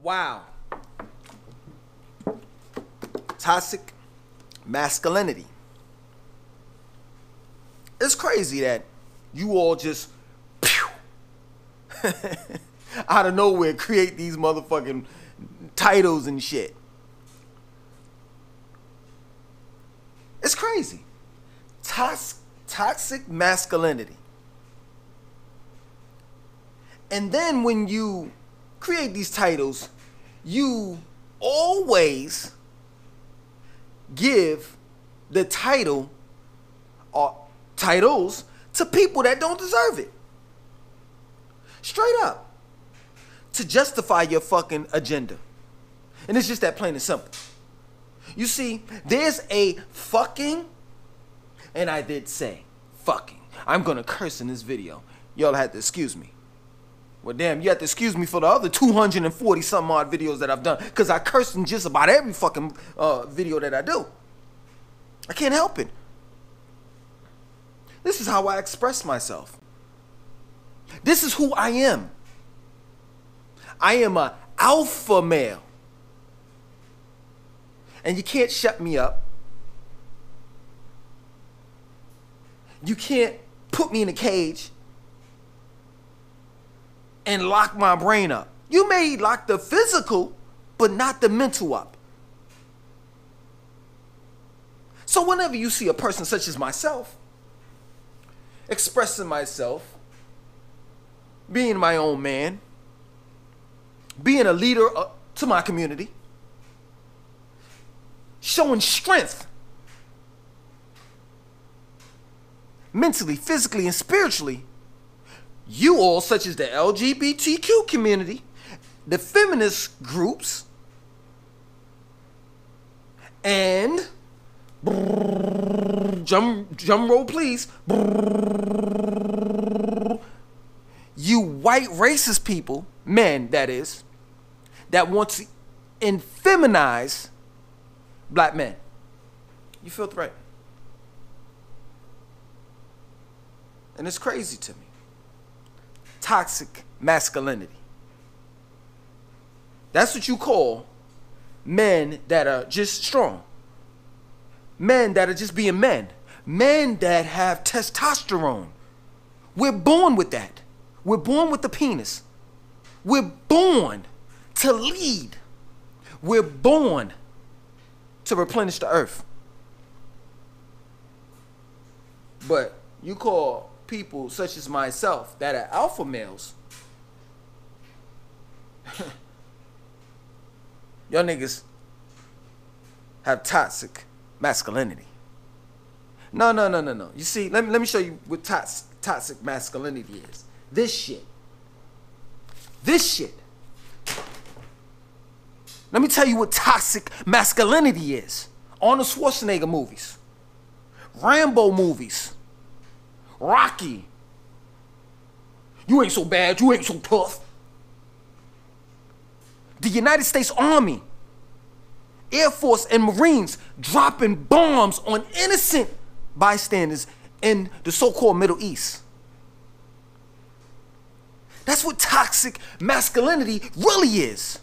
Wow. Toxic masculinity. It's crazy that you all just out of nowhere create these motherfucking titles and shit. It's crazy. Toxic masculinity. And then when you create these titles, you always give the title or titles to people that don't deserve it. Straight up. To justify your fucking agenda. And it's just that plain and simple. You see, there's a fucking, and I did say fucking. I'm gonna curse in this video. Y'all had to excuse me. Well, damn, you have to excuse me for the other 240 some odd videos that I've done, because I curse in just about every fucking video that I do. I can't help it. This is how I express myself. This is who I am. I am an alpha male. And you can't shut me up. You can't put me in a cage and lock my brain up. You may lock the physical, but not the mental up. So whenever you see a person such as myself, expressing myself, being my own man, being a leader to my community, showing strength, mentally, physically, and spiritually, you all, such as the LGBTQ community, the feminist groups, and drum roll please, you white racist people, men that is, that want to infeminize black men. You feel right. And it's crazy to me. Toxic masculinity. That's what you call men that are just strong. Men that are just being men. Men that have testosterone. We're born with that. We're born with the penis. We're born to lead. We're born to replenish the earth. But you call people such as myself that are alpha males, y'all niggas have toxic masculinity. No. You see, let me show you what toxic masculinity is. This shit. Let me tell you what toxic masculinity is. Arnold Schwarzenegger movies, Rambo movies, Rocky. You ain't so bad, you ain't so tough. The United States Army, Air Force, and Marines dropping bombs on innocent bystanders in the so-called Middle East. That's what toxic masculinity really is.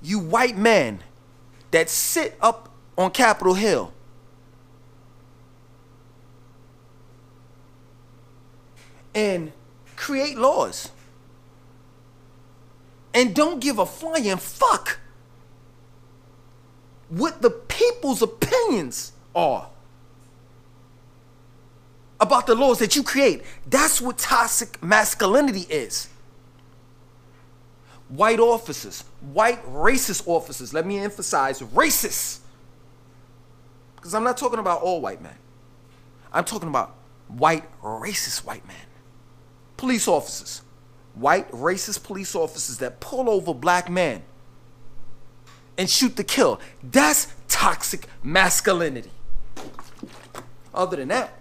You white men that sit up on Capitol Hill and create laws and don't give a flying fuck what the people's opinions are about the laws that you create. That's what toxic masculinity is. White officers, white racist officers, let me emphasize racist, because I'm not talking about all white men. I'm talking about white racist white men. Police officers, white racist police officers that pull over black men and shoot to kill. That's toxic masculinity. Other than that,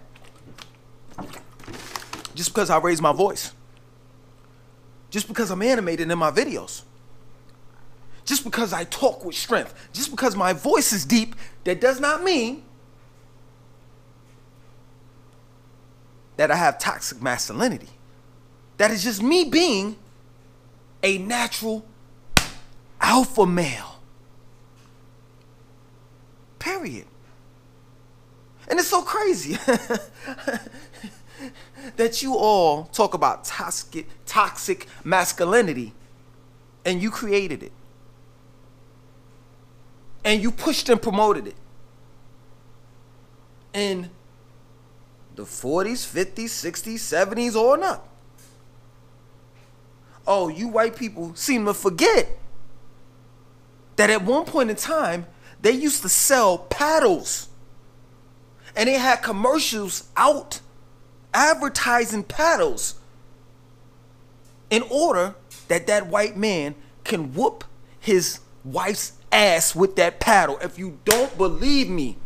just because I raise my voice, just because I'm animated in my videos, just because I talk with strength, just because my voice is deep, that does not mean that I have toxic masculinity. That is just me being a natural alpha male. Period. And it's so crazy that you all talk about toxic masculinity and you created it. And you pushed and promoted it. In the 40s, 50s, 60s, 70s, on up. Oh, you white people seem to forget that at one point in time, they used to sell paddles. And they had commercials out advertising paddles in order that that white man can whoop his wife's ass with that paddle. If you don't believe me,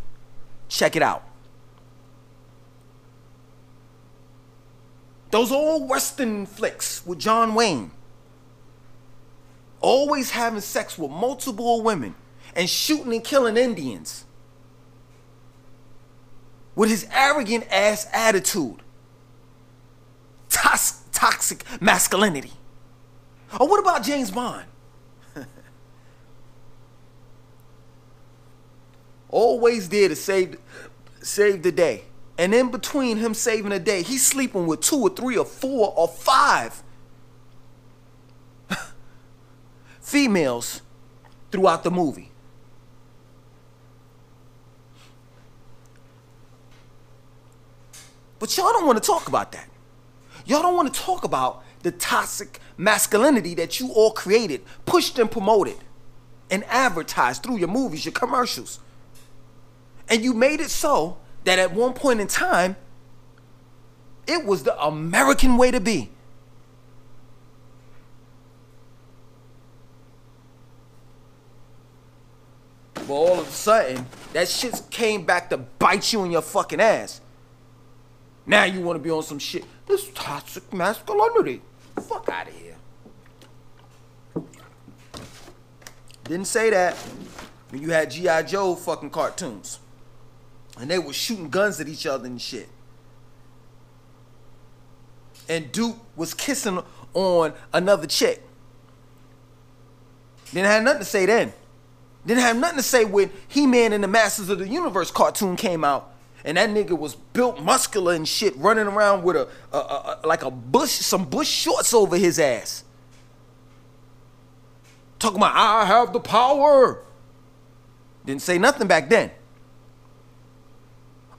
check it out. Those old Western flicks with John Wayne, always having sex with multiple women and shooting and killing Indians with his arrogant ass attitude. Toxic masculinity. Or what about James Bond? Always there to save the day. And in between him saving the day, he's sleeping with 2 or 3 or 4 or 5 females throughout the movie. But y'all don't want to talk about that. Y'all don't want to talk about the toxic masculinity that you all created, pushed and promoted, and advertised through your movies, your commercials. And you made it so that at one point in time, it was the American way to be. But all of a sudden, that shit came back to bite you in your fucking ass. Now you want to be on some shit. This toxic masculinity. Fuck out of here. Didn't say that when you had G.I. Joe fucking cartoons. And they were shooting guns at each other and shit. And Duke was kissing on another chick. Didn't have nothing to say then. Didn't have nothing to say when He-Man and the Masters of the Universe cartoon came out. And that nigga was built muscular and shit, running around with some bush shorts over his ass. Talking about, I have the power. Didn't say nothing back then.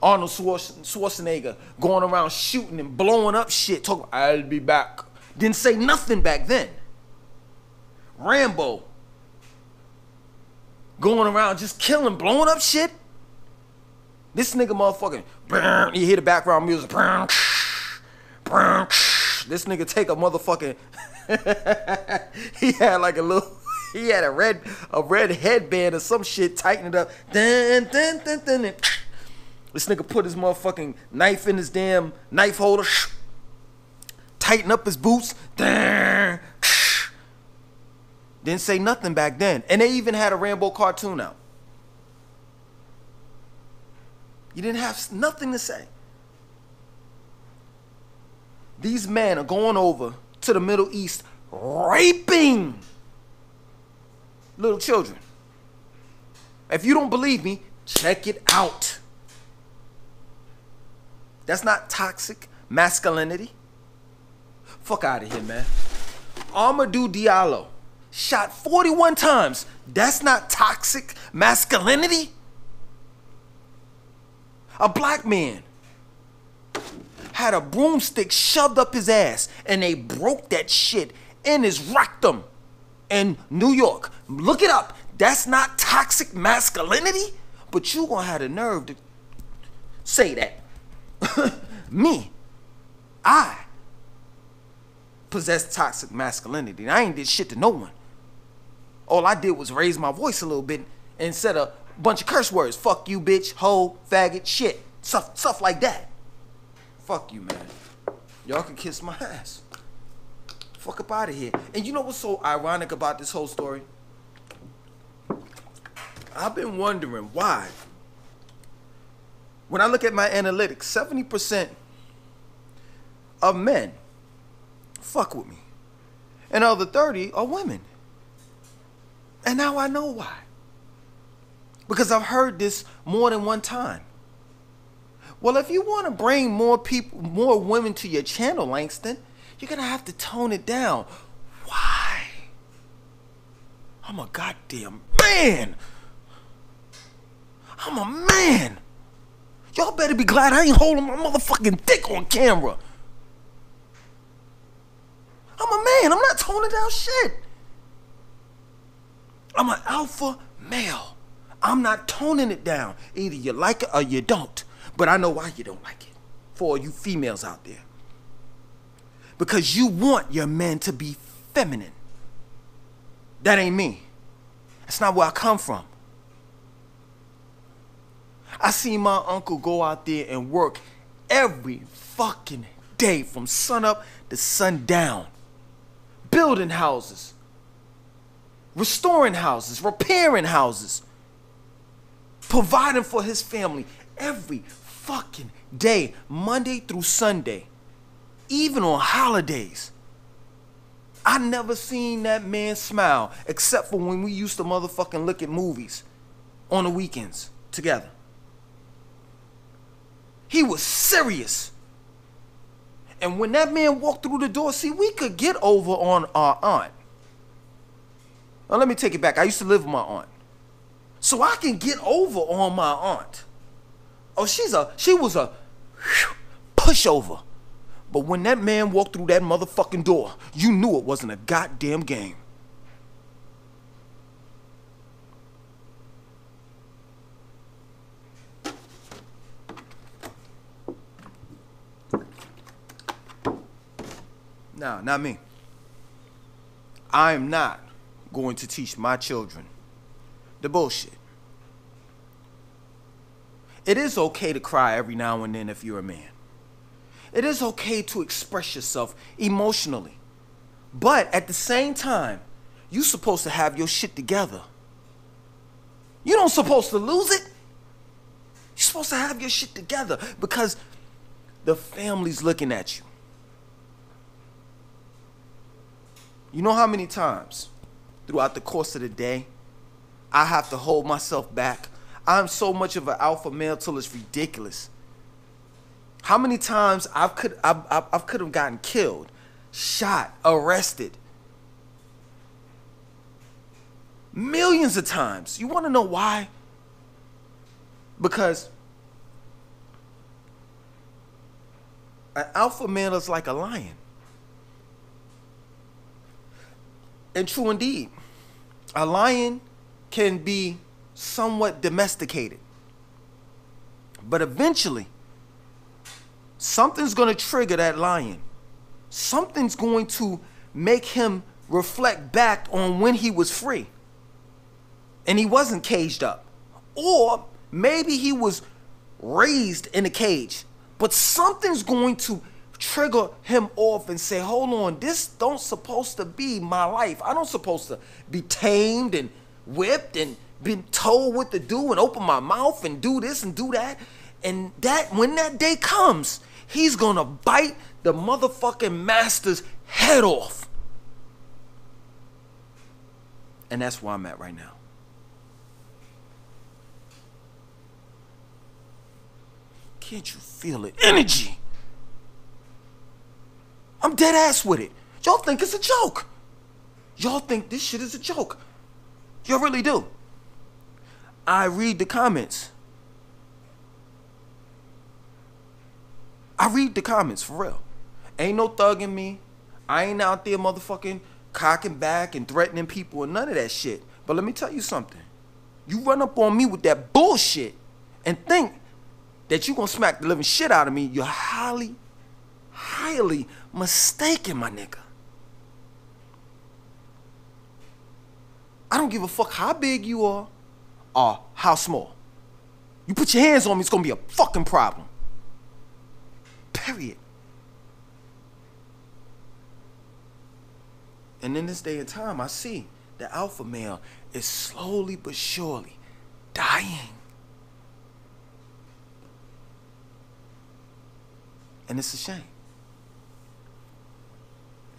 Arnold Schwarzenegger going around shooting and blowing up shit, talking, I'll be back. Didn't say nothing back then. Rambo going around just killing, blowing up shit. This nigga motherfucking, you hear the background music. This nigga take a motherfucking, he had like a little, he had a red headband or some shit, tighten it up. Dun, dun, dun, dun, dun. This nigga put his motherfucking knife in his damn knife holder, tighten up his boots. Dun. Didn't say nothing back then. And they even had a Rambo cartoon out. You didn't have nothing to say. These men are going over to the Middle East raping little children. If you don't believe me, check it out. That's not toxic masculinity. Fuck out of here, man. Amadou Diallo shot 41 times. That's not toxic masculinity. A black man had a broomstick shoved up his ass and they broke that shit in his rectum in New York. Look it up. That's not toxic masculinity? But you gonna have the nerve to say that. Me, I possess toxic masculinity. I ain't did shit to no one. All I did was raise my voice a little bit and said a bunch of curse words. Fuck you, bitch, hoe, faggot, shit. Stuff like that. Fuck you, man. Y'all can kiss my ass. Fuck up out of here. And you know what's so ironic about this whole story? I've been wondering why. When I look at my analytics, 70% of men fuck with me. And the other 30 are women. And now I know why. Because I've heard this more than one time. Well, if you want to bring more people, more women to your channel, Langston, you're going to have to tone it down. Why? I'm a goddamn man. I'm a man. Y'all better be glad I ain't holding my motherfucking dick on camera. I'm a man. I'm not toning down shit. I'm an alpha male. I'm not toning it down. Either you like it or you don't. But I know why you don't like it. For all you females out there. Because you want your men to be feminine. That ain't me. That's not where I come from. I seen my uncle go out there and work every fucking day from sun up to sundown. Building houses. Restoring houses. Repairing houses. Providing for his family every fucking day. Monday through Sunday. Even on holidays. I never seen that man smile except for when we used to motherfucking look at movies on the weekends together. He was serious. And when that man walked through the door, see, we could get over on our aunt. Now, let me take it back. I used to live with my aunt. So I can get over on my aunt. Oh, she was a pushover. But when that man walked through that motherfucking door, you knew it wasn't a goddamn game. Nah, not me. I am not going to teach my children the bullshit. It is okay to cry every now and then if you're a man. It is okay to express yourself emotionally. But at the same time, you're supposed to have your shit together. You don't supposed to lose it. You're supposed to have your shit together because the family's looking at you. You know how many times throughout the course of the day I have to hold myself back? I'm so much of an alpha male till it's ridiculous. How many times I could have gotten killed, shot, arrested? Millions of times. You want to know why? Because an alpha male is like a lion. And true indeed, a lion can be somewhat domesticated. But eventually, something's going to trigger that lion. Something's going to make him reflect back on when he was free. And he wasn't caged up. Or maybe he was raised in a cage. But something's going to trigger him off and say, hold on, this don't supposed to be my life. I don't supposed to be tamed and whipped and been told what to do and open my mouth and do this and do that. And that when that day comes, he's gonna bite the motherfucking master's head off. And that's where I'm at right now. Can't you feel it? Energy. I'm dead ass with it. Y'all think it's a joke. Y'all think this shit is a joke. Y'all really do. I read the comments. I read the comments for real. Ain't no thugging me. I ain't out there motherfucking cocking back and threatening people and none of that shit. But let me tell you something. You run up on me with that bullshit and think that you gonna smack the living shit out of me, you're highly mistaken, my nigga. I don't give a fuck how big you are or how small. You put your hands on me, it's gonna be a fucking problem. Period. And in this day and time, I see the alpha male is slowly but surely dying. And it's a shame.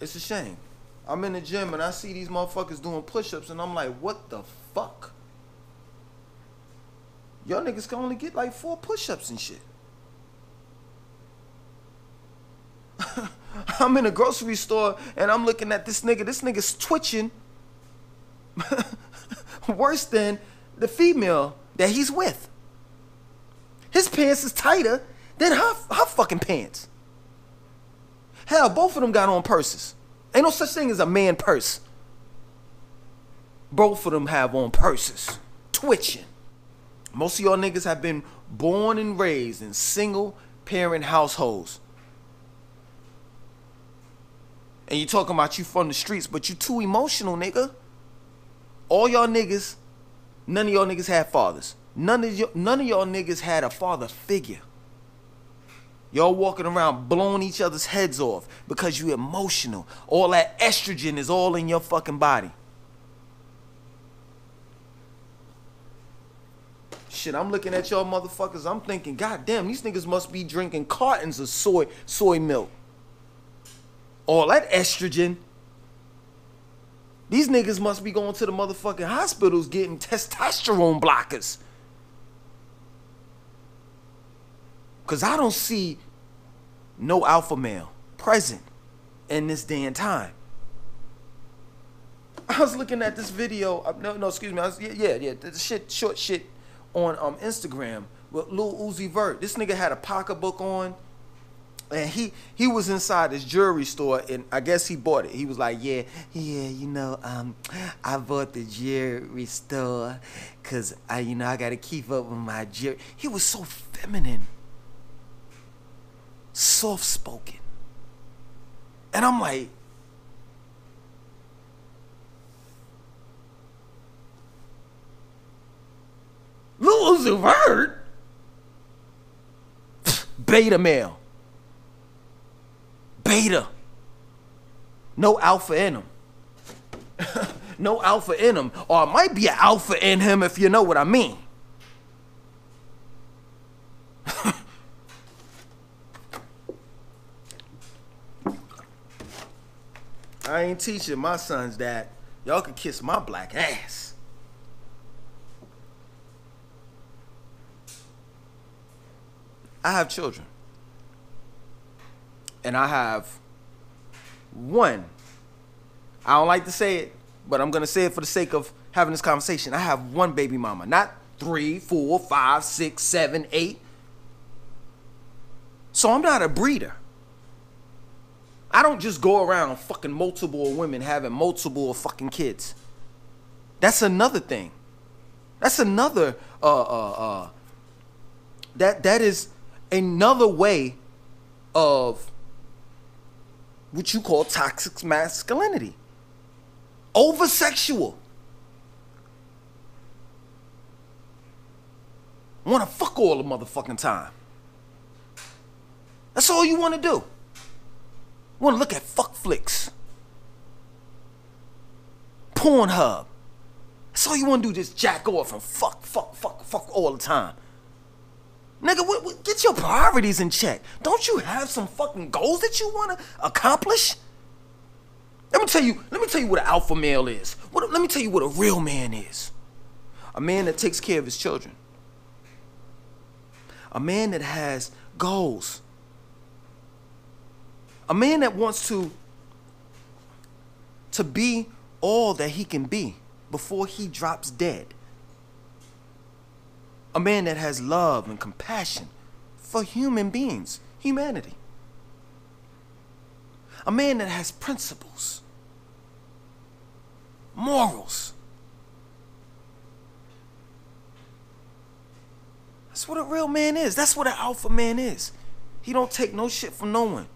It's a shame. I'm in the gym and I see these motherfuckers doing push-ups and I'm like, what the fuck? Y'all niggas can only get like 4 push-ups and shit. I'm in a grocery store and I'm looking at this nigga. This nigga's twitching worse than the female that he's with. His pants is tighter than her fucking pants. Hell, both of them got on purses. Ain't no such thing as a man purse. Both of them have on purses. Twitching. Most of y'all niggas have been born and raised in single parent households. And you talking about you from the streets, but you too emotional, nigga. All y'all niggas, none of y'all niggas had fathers. None of y'all niggas had a father figure. Y'all walking around blowing each other's heads off because you emotional. All that estrogen is all in your fucking body. Shit, I'm looking at y'all motherfuckers. I'm thinking, God damn, these niggas must be drinking cartons of soy milk. All that estrogen. These niggas must be going to the motherfucking hospitals getting testosterone blockers. Because I don't see no alpha male present in this day and time. I was looking at this video. Excuse me. The short shit on Instagram with Lil Uzi Vert. This nigga had a pocketbook on. And he was inside this jewelry store, and I guess he bought it. He was like, yeah, you know, I bought the jewelry store because I got to keep up with my jewelry. He was so feminine, soft-spoken. And I'm like, Lil Uzi Vert? Beta male. Beta. No alpha in him. No alpha in him. Or it might be an alpha in him if you know what I mean. I ain't teaching my sons that. Y'all can kiss my black ass. I have children. And I have one. I don't like to say it, but I'm going to say it for the sake of having this conversation. I have one baby mama, not 3, 4, 5, 6, 7, 8. So I'm not a breeder. I don't just go around fucking multiple women having multiple fucking kids. That's another thing. That's another that is another way of what you call toxic masculinity. Over-sexual. Want to fuck all the motherfucking time. That's all you want to do. Want to look at fuck flicks. Pornhub. That's all you want to do, just jack off and fuck all the time. Nigga, get your priorities in check. Don't you have some fucking goals that you want to accomplish? Let me tell you what an alpha male is. Let me tell you what a real man is. A man that takes care of his children. A man that has goals. A man that wants to be all that he can be before he drops dead. A man that has love and compassion for human beings, humanity. A man that has principles, morals. That's what a real man is. That's what an alpha man is. He don't take no shit from no one.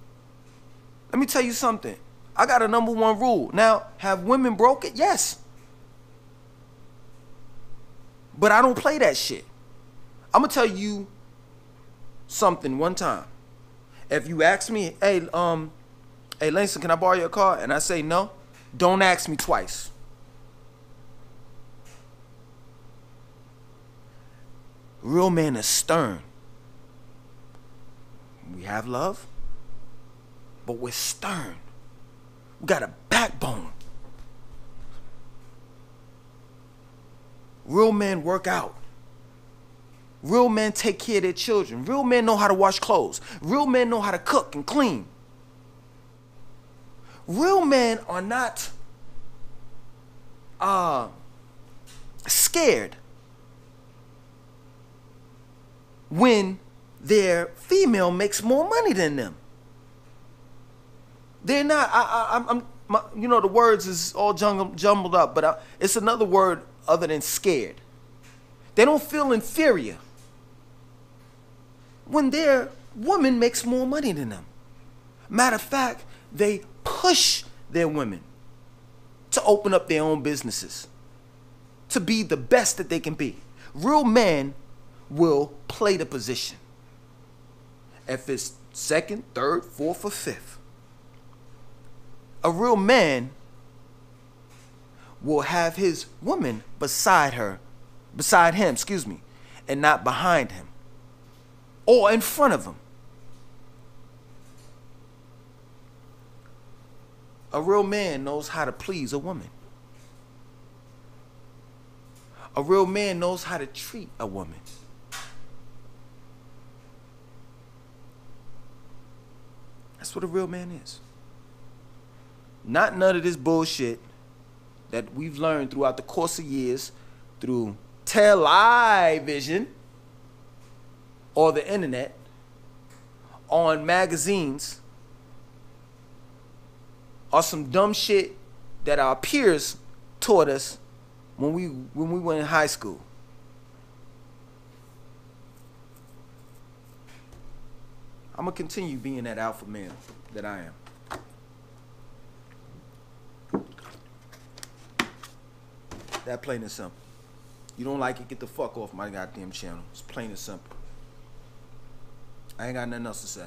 Let me tell you something. I got a #1 rule. Now, have women broke it? Yes. But I don't play that shit. I'm gonna tell you something one time. If you ask me, hey Langston, can I borrow your car? And I say no, Don't ask me twice. Real men are stern. We have love, but we're stern. We got a backbone. Real men work out. Real men take care of their children. Real men know how to wash clothes. Real men know how to cook and clean. Real men are not scared when their female makes more money than them. They're not. You know, the words is all jumbled up, but it's another word other than scared. They don't feel inferior when their woman makes more money than them. Matter of fact, they push their women to open up their own businesses, to be the best that they can be. Real men will play the position. If it's second, third, fourth, or fifth, a real man will have his woman beside him, and not behind him or in front of him. A real man knows how to please a woman. A real man knows how to treat a woman. That's what a real man is. Not none of this bullshit that we've learned throughout the course of years through television or the internet, on magazines, or some dumb shit that our peers taught us when we went in high school. I'm gonna continue being that alpha male that I am. That plain and simple. You don't like it, get the fuck off my goddamn channel. It's plain and simple. I ain't got nothing else to say.